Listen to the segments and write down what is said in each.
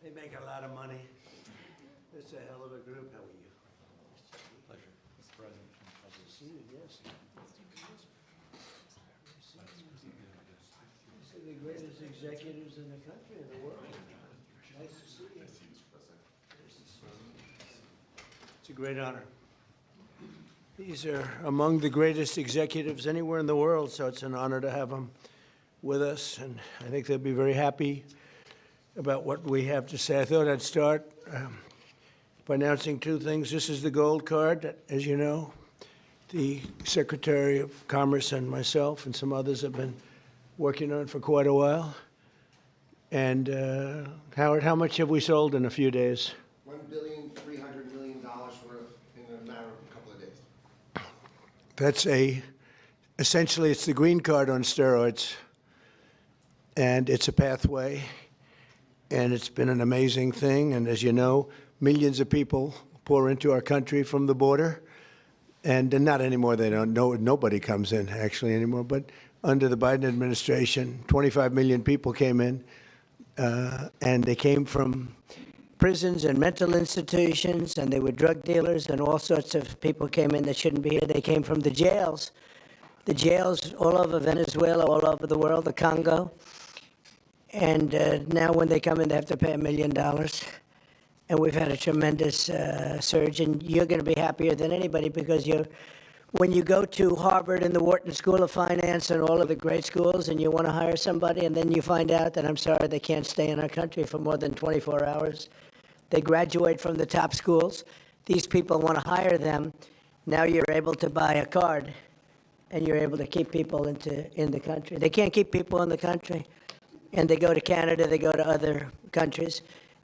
They make a lot of money. It's a hell of a group. How are you? Pleasure. Mr. President. Nice to see you, yes. These are the greatest executives in the country, in the world. Nice to see you. It's a great honor. These are among the greatest executives anywhere in the world, so it's an honor to have them with us, and I think they'll be very happy about what we have to say. I thought I'd start by announcing two things. This is the gold card that, as you know, the Secretary of Commerce and myself and some others have been working on for quite a while. And Howard, how much have we sold in a few days? $1.3 billion worth in a matter of a couple of days. That's essentially, it's the green card on steroids. And it's a pathway. And it's been an amazing thing. And as you know, millions of people pour into our country from the border. And not anymore, they don't know, nobody comes in actually anymore. But under the Biden administration, 25 million people came in. And they came from prisons and mental institutions, and they were drug dealers, and all sorts of people came in that shouldn't be here. They came from the jails all over Venezuela, all over the world, the Congo. And now when they come in, they have to pay $1 million. And we've had a tremendous surge, and you're going to be happier than anybody because when you go to Harvard and the Wharton School of Finance and all of the great schools and you want to hire somebody and then you find out that, I'm sorry, they can't stay in our country for more than 24 hours. They graduate from the top schools. These people want to hire them. Now you're able to buy a card and you're able to keep people in the country. They can't keep people in the country. And they go to Canada, they go to other countries.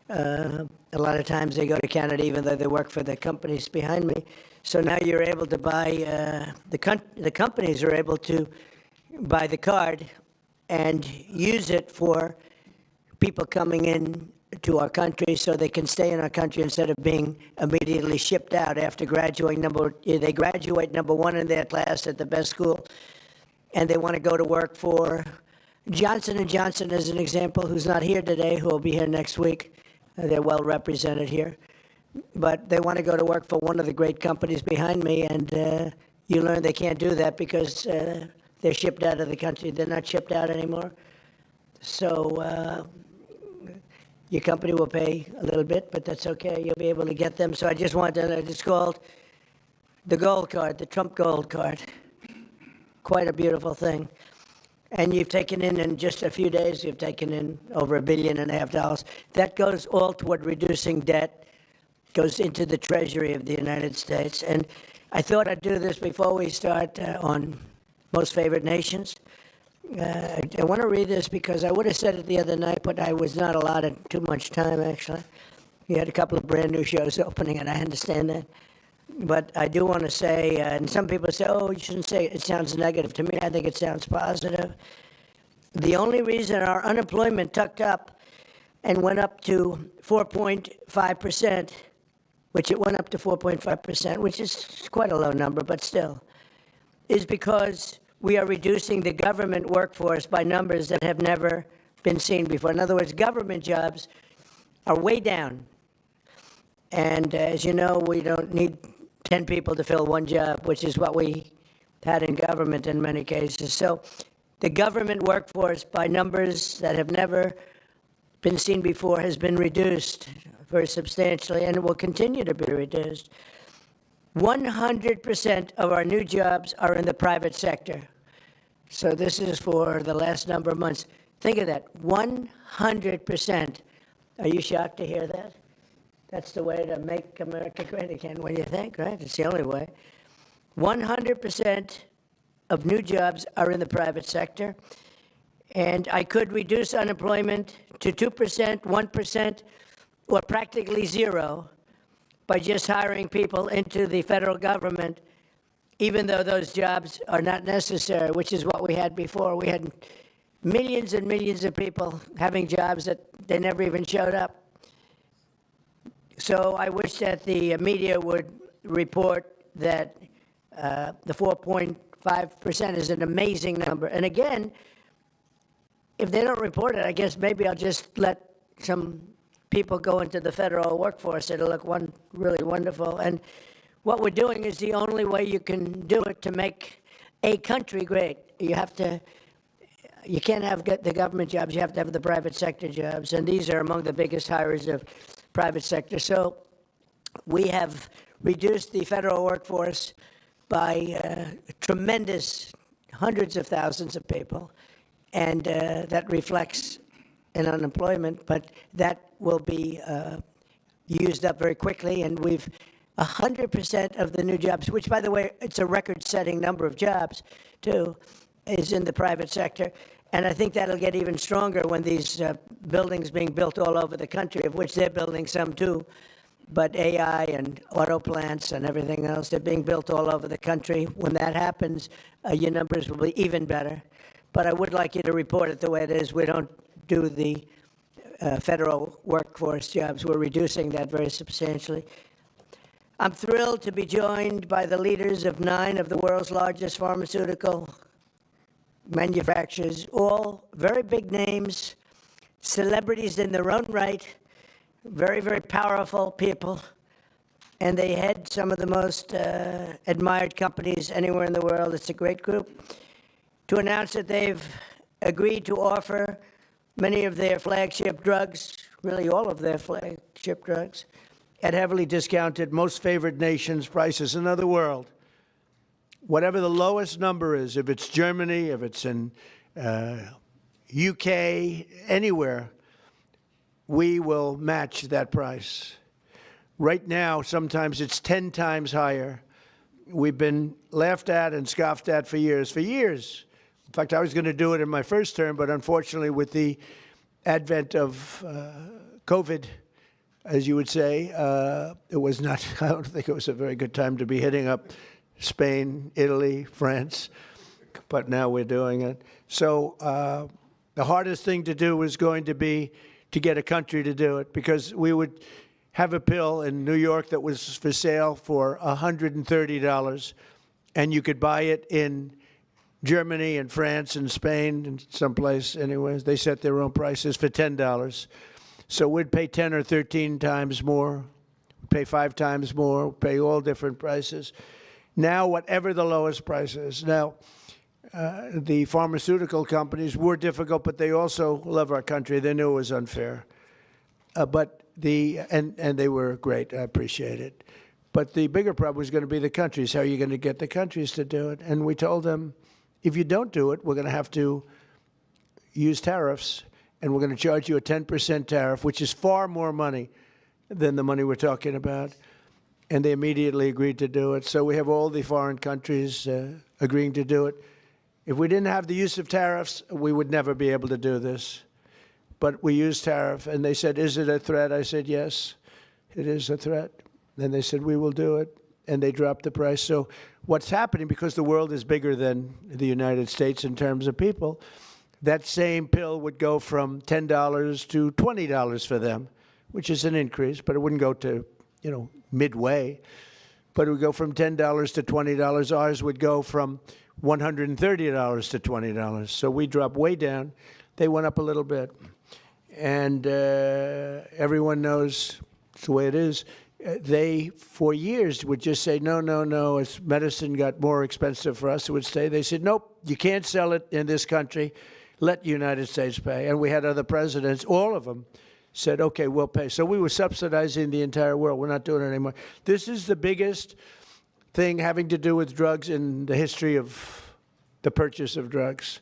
A lot of times they go to Canada even though they work for the companies behind me. So now you're able to buy, the companies are able to buy the card and use it for people coming in to our country so they can stay in our country instead of being immediately shipped out after graduating. They graduate number one in their class at the best school, and they want to go to work for Johnson & Johnson, as an example, who's not here today, who will be here next week. They're well represented here. But they want to go to work for one of the great companies behind me, and you learn they can't do that because they're shipped out of the country. They're not shipped out anymore. So your company will pay a little bit, but that's okay. You'll be able to get them. So I just wanted to, it's called the gold card, the Trump gold card. Quite a beautiful thing. And you've taken in just a few days, you've taken in over $1.5 billion. That goes all toward reducing debt, goes into the Treasury of the United States. And I thought I'd do this before we start on Most Favored Nations. I want to read this because I would have said it the other night, but I was not allotted too much time, actually. We had a couple of brand new shows opening, and I understand that. But I do want to say, and some people say, oh, you shouldn't say it. It sounds negative. To me, I think it sounds positive. The only reason our unemployment tucked up and went up to 4.5%, which it went up to 4.5%, which is quite a low number, but still, is because we are reducing the government workforce by numbers that have never been seen before. In other words, government jobs are way down. And as you know, we don't need 10 people to fill one job, which is what we had in government in many cases. So the government workforce, by numbers that have never been seen before, has been reduced very substantially, and it will continue to be reduced. 100% of our new jobs are in the private sector. So this is for the last number of months. Think of that, 100%. Are you shocked to hear that? That's the way to make America great again. What do you think, right? It's the only way. 100% of new jobs are in the private sector. And I could reduce unemployment to 2%, 1%, or practically zero by just hiring people into the federal government, even though those jobs are not necessary, which is what we had before. We had millions and millions of people having jobs that they never even showed up. So I wish that the media would report that the 4.5% is an amazing number. And again, if they don't report it, I guess maybe I'll just let some people go into the federal workforce. It'll look really wonderful. And what we're doing is the only way you can do it to make a country great. You can't have the government jobs, you have to have the private sector jobs, and these are among the biggest hires of private sector. So we have reduced the federal workforce by tremendous hundreds of thousands of people, and that reflects in unemployment, but that will be used up very quickly, and we've 100% of the new jobs, which, by the way, it's a record-setting number of jobs, too, is in the private sector. And I think that'll get even stronger when these buildings being built all over the country, of which they're building some, too. But AI and auto plants and everything else, they're being built all over the country. When that happens, your numbers will be even better. But I would like you to report it the way it is. We don't do the federal workforce jobs. We're reducing that very substantially. I'm thrilled to be joined by the leaders of 9 of the world's largest pharmaceutical manufacturers, all very big names, celebrities in their own right, very, very powerful people, and they head some of the most admired companies anywhere in the world. It's a great group. To announce that they've agreed to offer many of their flagship drugs, really all of their flagship drugs, At heavily discounted, most favored nations prices in the world. Whatever the lowest number is, if it's Germany, if it's in UK, anywhere, we will match that price. Right now, sometimes it's 10 times higher. We've been laughed at and scoffed at for years. In fact, I was going to do it in my first term, but unfortunately, with the advent of COVID, as you would say, it was not, I don't think it was a very good time to be hitting up Spain, Italy, France, but now we're doing it. So the hardest thing to do was going to be to get a country to do it, because we would have a pill in New York that was for sale for $130, and you could buy it in Germany and France and Spain and someplace anyways. They set their own prices for $10. So we'd pay 10 or 13 times more, we'd pay 5 times more, we'd pay all different prices. Now, whatever the lowest price is. Now, the pharmaceutical companies were difficult, but they also love our country. They knew it was unfair. And they were great. I appreciate it. But the bigger problem was going to be the countries. How are you going to get the countries to do it? And we told them, if you don't do it, we're going to have to use tariffs, and we're going to charge you a 10% tariff, which is far more money than the money we're talking about. And they immediately agreed to do it. So we have all the foreign countries agreeing to do it. If we didn't have the use of tariffs, we would never be able to do this. But we used tariff, and they said, is it a threat? I said, yes, it is a threat. And they said, we will do it. And they dropped the price. So what's happening, because the world is bigger than the United States in terms of people, that same pill would go from $10 to $20 for them, which is an increase, but it wouldn't go to, midway. But it would go from $10 to $20. Ours would go from $130 to $20. So we dropped way down. They went up a little bit. And everyone knows it's the way it is. They, for years, would just say, no, as medicine got more expensive for us, it would stay. They said, nope, you can't sell it in this country. Let the United States pay. And we had other presidents, all of them, said, okay, we'll pay. So we were subsidizing the entire world. We're not doing it anymore. This is the biggest thing having to do with drugs in the history of the purchase of drugs.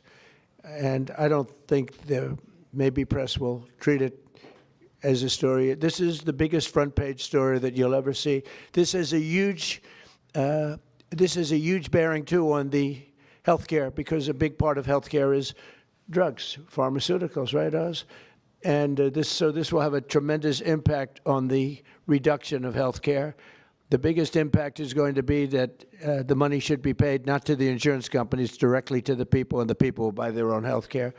And I don't think the maybe press will treat it as a story. This is the biggest front page story that you'll ever see. This is a huge bearing, too, on the healthcare, because a big part of healthcare is drugs, pharmaceuticals, right, Oz? And this will have a tremendous impact on the reduction of health care. The biggest impact is going to be that the money should be paid not to the insurance companies, directly to the people, and the people will buy their own health care.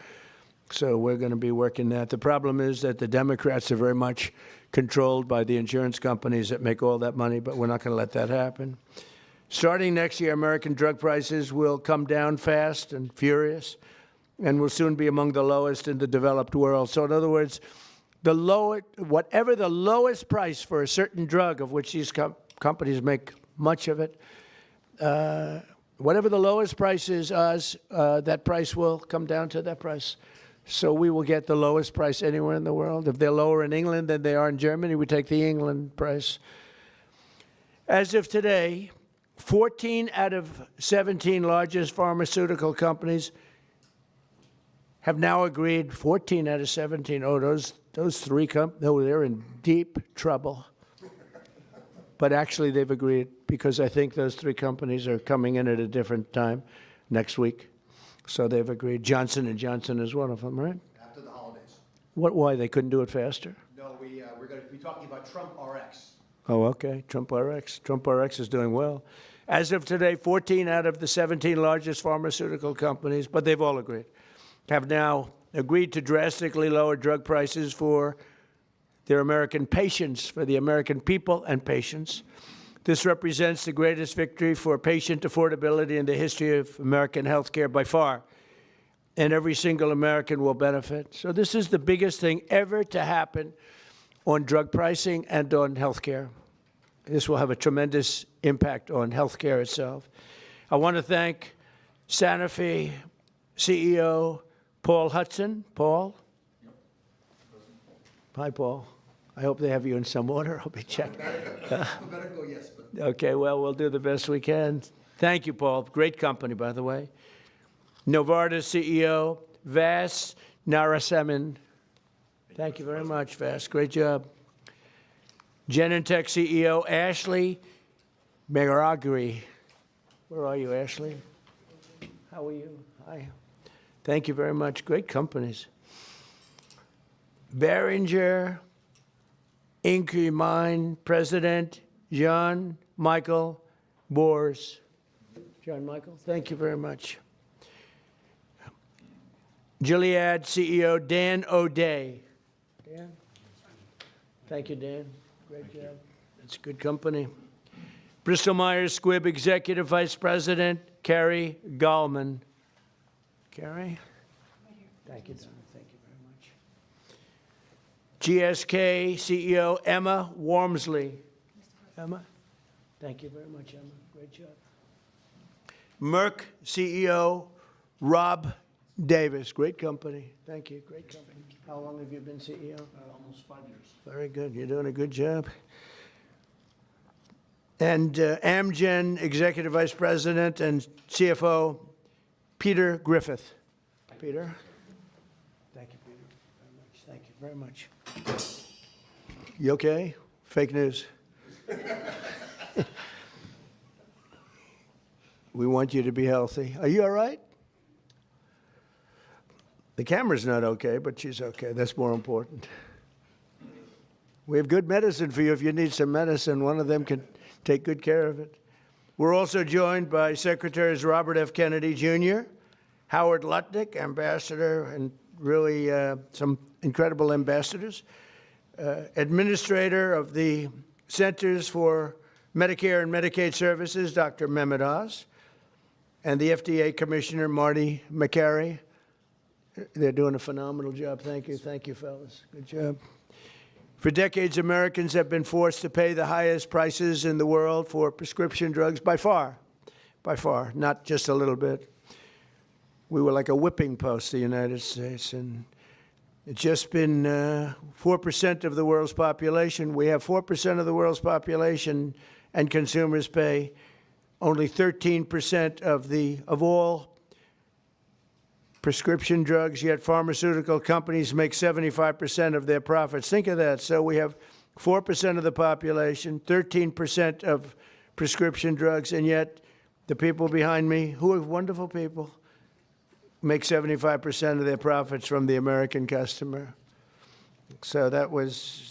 So we're going to be working that. The problem is that the Democrats are very much controlled by the insurance companies that make all that money, but we're not going to let that happen. Starting next year, American drug prices will come down fast and furious, and will soon be among the lowest in the developed world. So in other words, whatever the lowest price for a certain drug, of which these companies make much of it, whatever the lowest price is, that price will come down to that price. So we will get the lowest price anywhere in the world. If they're lower in England than they are in Germany, we take the England price. As of today, 14 out of 17 largest pharmaceutical companies have now agreed. 14 out of 17. Oh, those three they're in deep trouble. But actually, they've agreed because I think those three companies are coming in at a different time next week. So they've agreed. Johnson & Johnson is one of them, right? After the holidays. Why? They couldn't do it faster? No, we're going to be talking about Trump RX. Oh, okay. Trump RX. Trump RX is doing well. As of today, 14 out of the 17 largest pharmaceutical companies, but they've all agreed, have now agreed to drastically lower drug prices for their American patients, for the American people and patients. This represents the greatest victory for patient affordability in the history of American healthcare by far, and every single American will benefit. So this is the biggest thing ever to happen on drug pricing and on healthcare. This will have a tremendous impact on healthcare itself. I want to thank Sanofi CEO Paul Hudson. Paul? Hi, Paul. I hope they have you in some order. I'll be checking. Alphabetical, yes, but Okay, well, we'll do the best we can. Thank you, Paul. Great company, by the way. Novartis CEO Vas Narasimhan. Thank you very much, Vas. Great job. Genentech CEO Ashley Megaragri. Where are you, Ashley? How are you? Hi. Thank you very much. Great companies. Behringer Inc. President John Michael Bors. John Michael, thank you very much. Gilead CEO Dan O'Day. Dan? Thank you, Dan. Great job. That's a good company. Bristol Myers Squibb Executive Vice President Carrie Gallman. Carrie? Thank you, Don. Thank you very much. GSK CEO Emma Wormsley. Emma? Thank you very much, Emma. Great job. Merck CEO Rob Davis. Great company. Thank you. Great company. How long have you been CEO? Almost 5 years. Very good. You're doing a good job. And Amgen Executive Vice President and CFO Peter Griffith. Peter? Thank you, Peter, very much. Thank you very much. You okay? Fake news. We want you to be healthy. Are you all right? The camera's not okay, but she's okay. That's more important. We have good medicine for you. If you need some medicine, one of them can take good care of it. We're also joined by Secretaries Robert F. Kennedy, Jr., Howard Lutnick, Ambassador, and really some incredible ambassadors, Administrator of the Centers for Medicare and Medicaid Services, Dr. Mehmet Oz, and the FDA Commissioner, Marty McCary. They're doing a phenomenal job. Thank you. Thank you, fellas. Good job. For decades, Americans have been forced to pay the highest prices in the world for prescription drugs by far, not just a little bit. We were like a whipping post, the United States, and it's just been 4% of the world's population. We have 4% of the world's population, and consumers pay only 13% of all prescription drugs, yet pharmaceutical companies make 75% of their profits. Think of that. So we have 4% of the population, 13% of prescription drugs, and yet the people behind me, who are wonderful people, make 75% of their profits from the American customer. So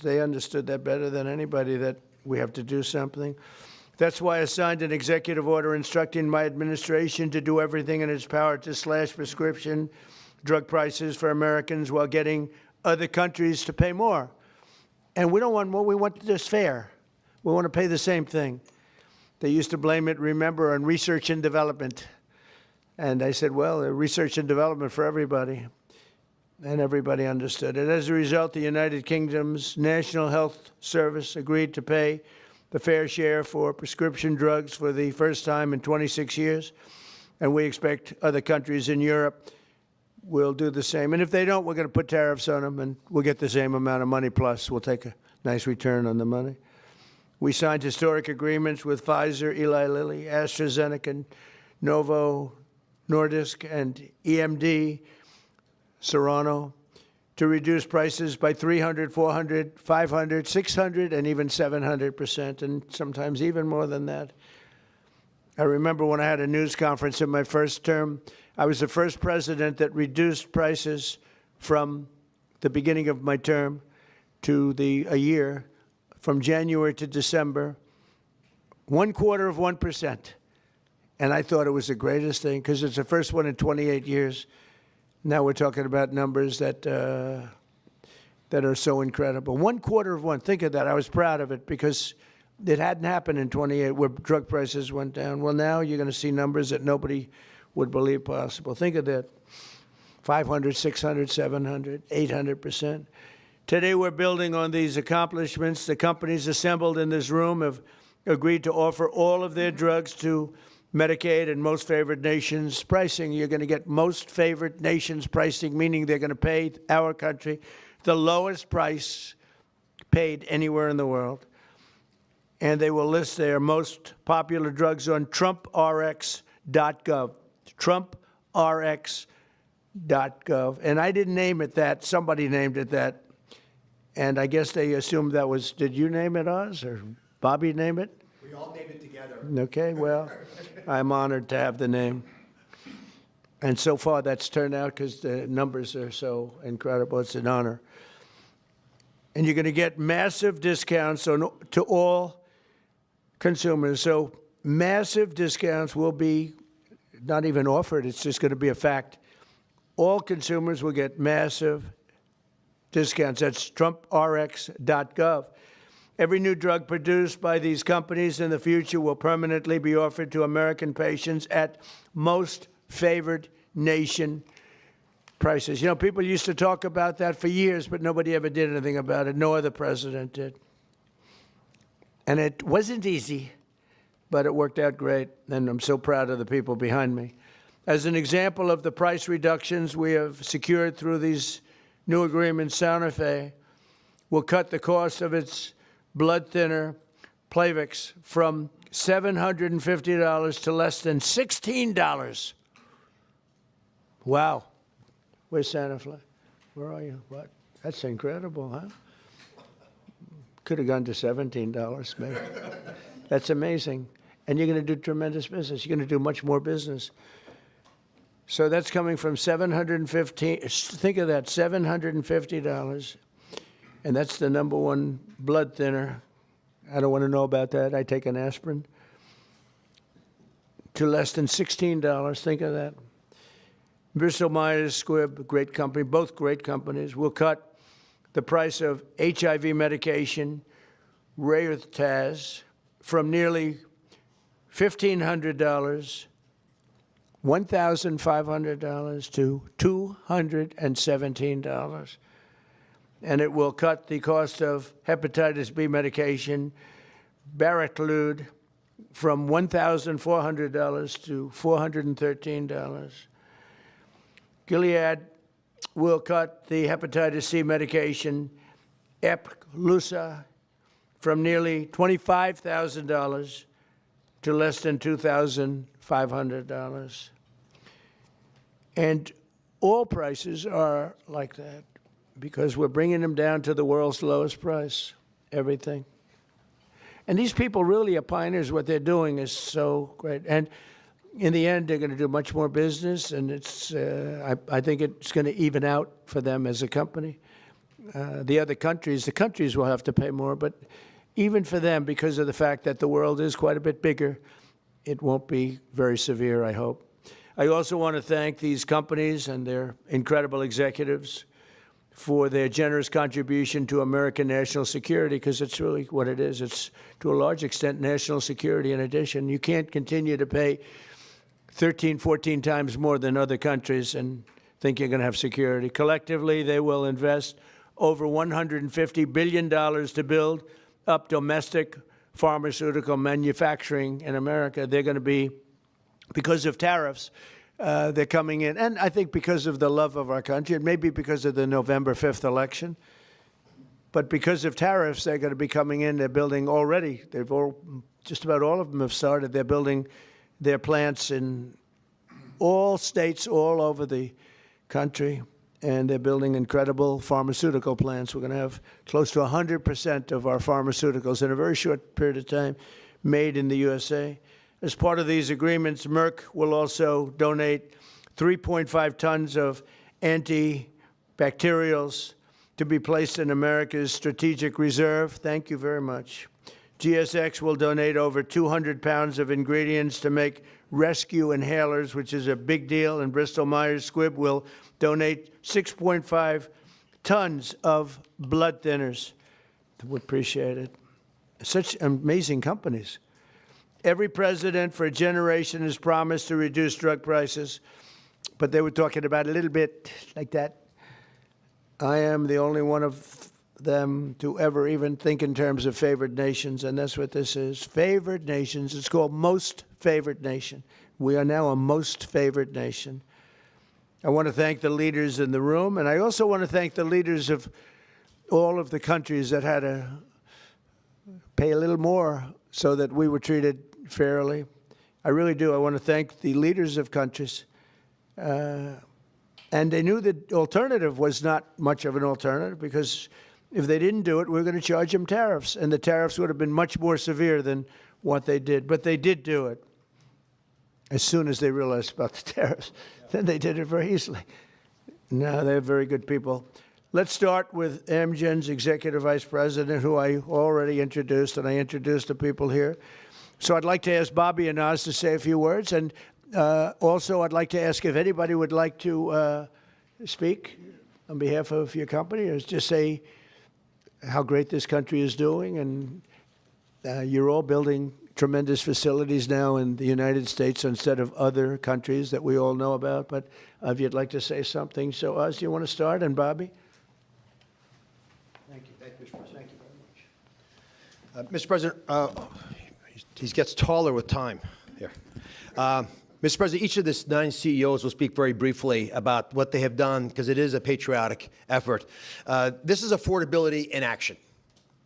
they understood that better than anybody, that we have to do something. That's why I signed an executive order instructing my administration to do everything in its power to slash prescription drug prices for Americans while getting other countries to pay more. And we don't want more, we want this fair. We want to pay the same thing. They used to blame it, remember, on research and development. And I said, well, research and development for everybody. and everybody understood it. As a result, the United Kingdom's National Health Service agreed to pay the fair share for prescription drugs for the first time in 26 years, and we expect other countries in Europe will do the same. And if they don't, we're going to put tariffs on them, and we'll get the same amount of money, plus we'll take a nice return on the money. We signed historic agreements with Pfizer, Eli Lilly, AstraZeneca, Novo Nordisk, and EMD, Serrano, to reduce prices by 300, 400, 500, 600, and even 700%, and sometimes even more than that. I remember when I had a news conference in my first term, I was the first president that reduced prices from the beginning of my term to a year, from January to December, 0.25%. And I thought it was the greatest thing because it's the first one in 28 years. Now we're talking about numbers that are so incredible. 0.25%. Think of that. I was proud of it because it hadn't happened in 28 where drug prices went down. Well, now you're going to see numbers that nobody would believe possible. Think of that. 500, 600, 700, 800%. Today we're building on these accomplishments. The companies assembled in this room have agreed to offer all of their drugs to Medicaid and most favored nations pricing. You're going to get most favored nations pricing, meaning they're going to pay our country the lowest price paid anywhere in the world. And they will list their most popular drugs on TrumpRx.gov. TrumpRx.gov. And I didn't name it that. Somebody named it that. And I guess they assumed that was, did you name it, Oz, or Bobby name it? We all named it together. Okay, well, I'm honored to have the name. And so far that's turned out because the numbers are so incredible. It's an honor. And you're going to get massive discounts to all consumers. So massive discounts will be not even offered. It's just going to be a fact. All consumers will get massive discounts. That's TrumpRx.gov. Every new drug produced by these companies in the future will permanently be offered to American patients at most favored nation prices. You know, people used to talk about that for years, but nobody ever did anything about it. No other president did. And it wasn't easy, but it worked out great, and I'm so proud of the people behind me. As an example of the price reductions we have secured through these new agreements, Santa Fe will cut the cost of its blood thinner, Plavix, from $750 to less than $16. Wow. Where's Santa Fe? Where are you? What? That's incredible, huh? Could have gone to $17, maybe. That's amazing. And you're going to do tremendous business. You're going to do much more business. So that's coming from $750, think of that, $750. And that's the number one blood thinner. I don't want to know about that. I take an aspirin. To less than $16. Think of that. Bristol Myers Squibb, a great company, both great companies, will cut the price of HIV medication, Raytaz, from nearly $1,500, $1,500 to $217. And it will cut the cost of hepatitis B medication, Baraclude, from $1,400 to $413. Gilead will cut the hepatitis C medication, Epclusa, from nearly $25,000 to less than $2,500. And all prices are like that because we're bringing them down to the world's lowest price, everything. And these people really are pioneers. What they're doing is so great. And in the end, they're going to do much more business, and it's. I think it's going to even out for them as a company. The countries will have to pay more, but even for them, because of the fact that the world is quite a bit bigger, it won't be very severe, I hope. I also want to thank these companies and their incredible executives for their generous contribution to American national security, because it's really what it is. It's, to a large extent, national security in addition. You can't continue to pay 13, 14 times more than other countries and think you're going to have security. Collectively, they will invest over $150 billion to build up domestic pharmaceutical manufacturing in America. They're going to be, because of tariffs, they're coming in, and I think because of the love of our country, and maybe because of the November 5th election, but because of tariffs, they're going to be coming in. They're building already. Just about all of them have started. They're building their plants in all states all over the country, and they're building incredible pharmaceutical plants. We're going to have close to 100% of our pharmaceuticals in a very short period of time made in the USA. As part of these agreements, Merck will also donate 3.5 tons of antibacterials to be placed in America's strategic reserve. Thank you very much. GSX will donate over 200 pounds of ingredients to make rescue inhalers, which is a big deal, and Bristol-Myers Squibb will donate 6.5 tons of blood thinners. We appreciate it. Such amazing companies. Every president for a generation has promised to reduce drug prices, but they were talking about a little bit like that. I am the only one of them to ever even think in terms of favored nations, and that's what this is. Favored nations. It's called most favored nation. We are now a most favored nation. I want to thank the leaders in the room, and I also want to thank the leaders of all of the countries that had to pay a little more so that we were treated fairly. I really do. I want to thank the leaders of countries. And they knew the alternative was not much of an alternative, because if they didn't do it, we were going to charge them tariffs, and the tariffs would have been much more severe than what they did. But they did do it as soon as they realized about the tariffs. Then they did it very easily. No, they're very good people. Let's start with Amgen's Executive Vice President, who I already introduced, and I introduced the people here. So I'd like to ask Bobby and Oz to say a few words, and also I'd like to ask if anybody would like to speak on behalf of your company, or just say how great this country is doing. And you're all building tremendous facilities now in the United States instead of other countries that we all know about. But if you'd like to say something. So Oz, do you want to start? And Bobby? Thank you. Thank you, Mr. President. Thank you very much. Mr. President, he gets taller with time here. Mr. President, each of the 9 CEOs will speak very briefly about what they have done, because it is a patriotic effort. This is affordability in action.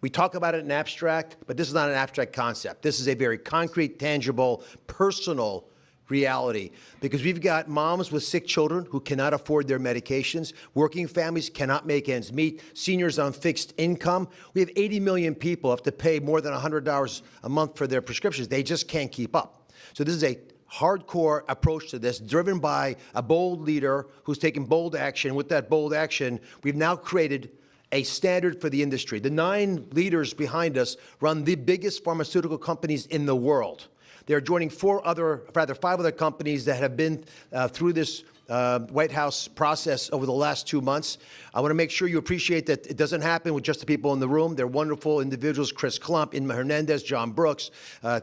We talk about it in abstract, but this is not an abstract concept. This is a very concrete, tangible, personal reality, because we've got moms with sick children who cannot afford their medications. Working families cannot make ends meet. Seniors on fixed income. We have 80 million people who have to pay more than $100 a month for their prescriptions. They just can't keep up. So this is a hardcore approach to this, driven by a bold leader who's taken bold action. With that bold action, we've now created a standard for the industry. The 9 leaders behind us run the biggest pharmaceutical companies in the world. They're joining 5 other companies that have been through this White House process over the last 2 months. I want to make sure you appreciate that it doesn't happen with just the people in the room. They're wonderful individuals: Chris Klump, Inma Hernandez, John Brooks,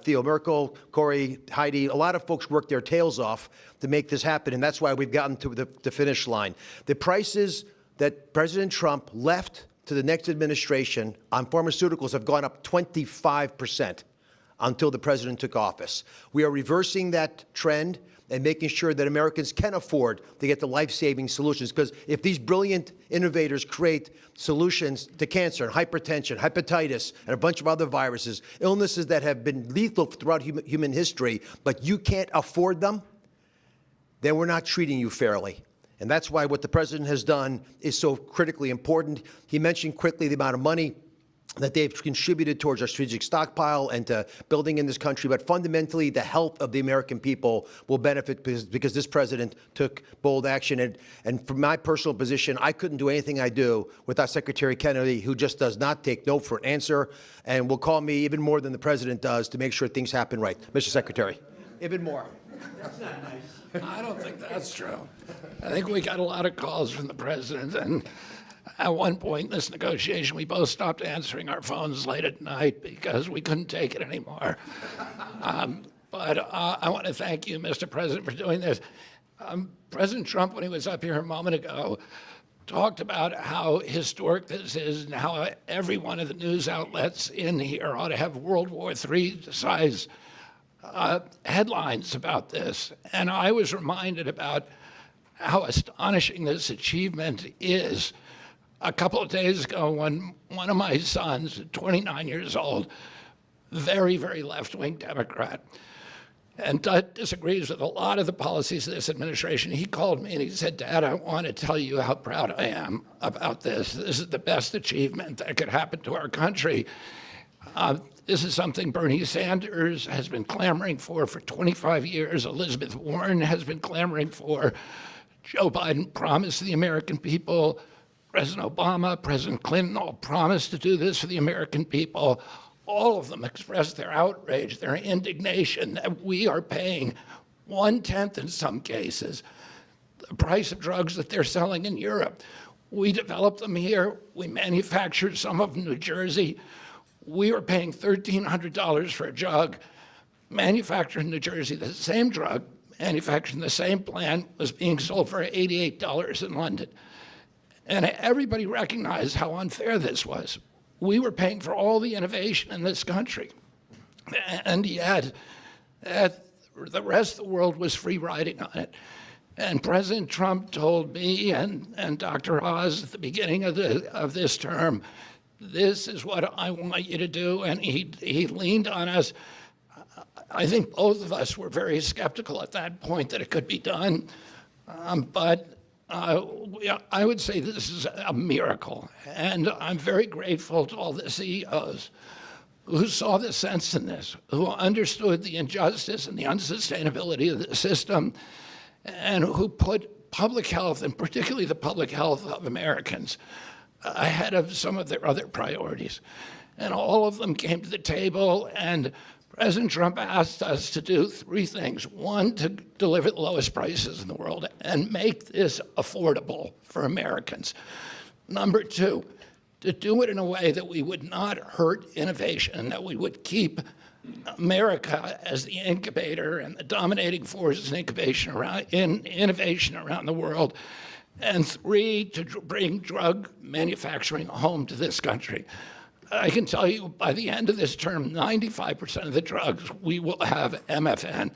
Theo Merkel, Corey, Heidi. A lot of folks work their tails off to make this happen, and that's why we've gotten to the finish line. The prices that President Trump left to the next administration on pharmaceuticals have gone up 25% until the president took office. We are reversing that trend and making sure that Americans can afford to get the life-saving solutions. Because if these brilliant innovators create solutions to cancer and hypertension, hepatitis, and a bunch of other viruses, illnesses that have been lethal throughout human history, but you can't afford them, then we're not treating you fairly. And that's why what the president has done is so critically important. He mentioned quickly the amount of money that they've contributed towards our strategic stockpile and to building in this country. But fundamentally, the health of the American people will benefit because this president took bold action. And from my personal position, I couldn't do anything I do without Secretary Kennedy, who just does not take no for an answer and will call me even more than the president does to make sure things happen right. Mr. Secretary. Even more. That's not nice. I don't think that's true. I think we got a lot of calls from the president, and at one point in this negotiation, we both stopped answering our phones late at night because we couldn't take it anymore. But I want to thank you, Mr. President, for doing this. President Trump, when he was up here a moment ago, talked about how historic this is and how every one of the news outlets in here ought to have World War III size headlines about this. And I was reminded about how astonishing this achievement is. A couple of days ago, when one of my sons, 29 years old, very, very left-wing Democrat, and disagrees with a lot of the policies of this administration, he called me and he said, "Dad, I want to tell you how proud I am about this. This is the best achievement that could happen to our country. This is something Bernie Sanders has been clamoring for 25 years. Elizabeth Warren has been clamoring for. Joe Biden promised the American people. President Obama, President Clinton all promised to do this for the American people. All of them expressed their outrage, their indignation that we are paying 1/10 in some cases the price of drugs that they're selling in Europe. We developed them here. We manufactured some of them in New Jersey. We were paying $1,300 for a drug manufactured in New Jersey. The same drug manufactured in the same plant was being sold for $88 in London. And everybody recognized how unfair this was. We were paying for all the innovation in this country. And yet, the rest of the world was free riding on it. And President Trump told me and Dr. Oz at the beginning of this term, this is what I want you to do. And he leaned on us. I think both of us were very skeptical at that point that it could be done. But I would say this is a miracle, and I'm very grateful to all the CEOs who saw the sense in this, who understood the injustice and the unsustainability of the system, and who put public health, and particularly the public health of Americans, ahead of some of their other priorities. And all of them came to the table, and President Trump asked us to do three things. One, to deliver the lowest prices in the world and make this affordable for Americans. Number two, to do it in a way that we would not hurt innovation, that we would keep America as the incubator and the dominating force in innovation around the world. And three, to bring drug manufacturing home to this country. I can tell you by the end of this term, 95% of the drugs we will have MFN.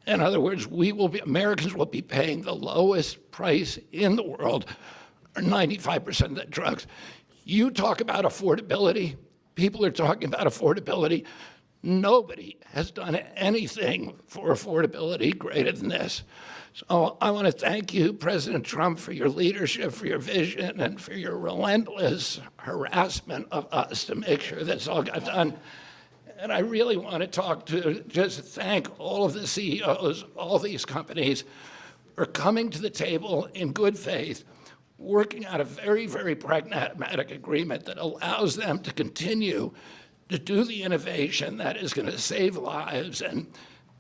In other words, Americans will be paying the lowest price in the world, or 95% of the drugs. You talk about affordability, people are talking about affordability. Nobody has done anything for affordability greater than this. So I want to thank you, President Trump, for your leadership, for your vision, and for your relentless harassment of us to make sure this all got done. And I really want to just thank all of the CEOs, all these companies, for coming to the table in good faith, working out a very, very pragmatic agreement that allows them to continue to do the innovation that is going to save lives and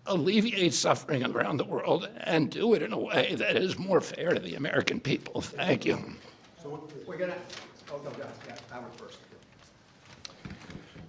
alleviate suffering around the world, and do it in a way that is more fair to the American people. Thank you. So we're going to, no, yeah, Howard first.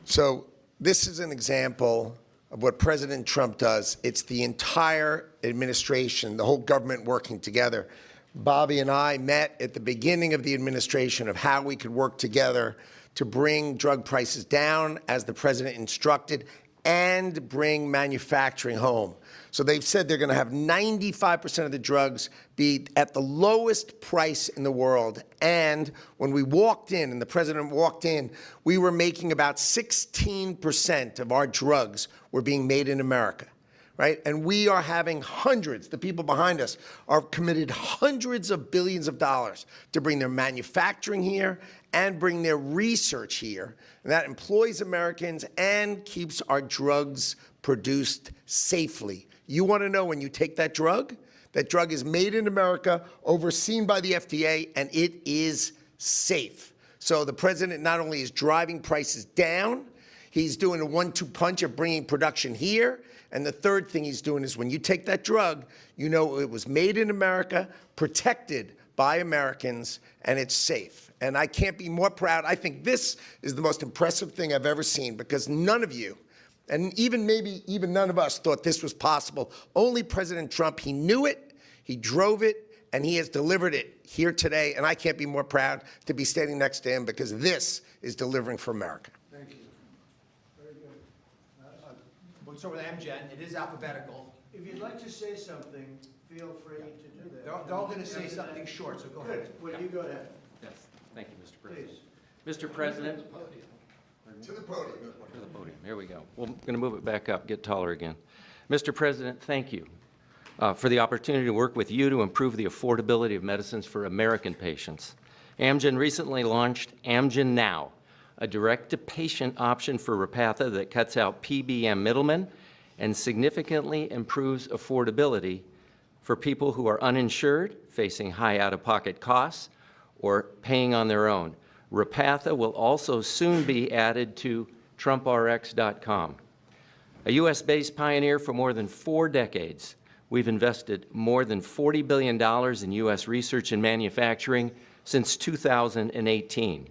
So this is an example of what President Trump does. It's the entire administration, the whole government working together. Bobby and I met at the beginning of the administration of how we could work together to bring drug prices down, as the president instructed, and bring manufacturing home. So they've said they're going to have 95% of the drugs be at the lowest price in the world. And when we walked in, and the president walked in, we were making about 16% of our drugs were being made in America, right? And we are having hundreds, the people behind us are committed hundreds of billions of dollars to bring their manufacturing here and bring their research here. And that employs Americans and keeps our drugs produced safely. You want to know when you take that drug is made in America, overseen by the FDA, and it is safe. So the president not only is driving prices down, he's doing a 1-2 punch of bringing production here. And the third thing he's doing is when you take that drug, you know it was made in America, protected by Americans, and it's safe. And I can't be more proud. I think this is the most impressive thing I've ever seen, because none of you, and maybe even none of us, thought this was possible. Only President Trump, he knew it. He drove it, and he has delivered it here today, and I can't be more proud to be standing next to him because this is delivering for America. Thank you. Very good. We'll start with Amgen. It is alphabetical. If you'd like to say something, feel free to do that. They're all going to say something short, so go ahead. Good. Well, you go ahead, Yes, thank you, Mr. President. please. Mr. President, To the podium. to the podium, here we go. Well, I'm going to move it back up, get taller again. Mr. President, thank you for the opportunity to work with you to improve the affordability of medicines for American patients. Amgen recently launched Amgen Now, a direct-to-patient option for Repatha that cuts out PBM middlemen and significantly improves affordability for people who are uninsured, facing high out-of-pocket costs, or paying on their own. Repatha will also soon be added to TrumpRx.com. A U.S.-based pioneer for more than 4 decades, we've invested more than $40 billion in U.S. research and manufacturing since 2018.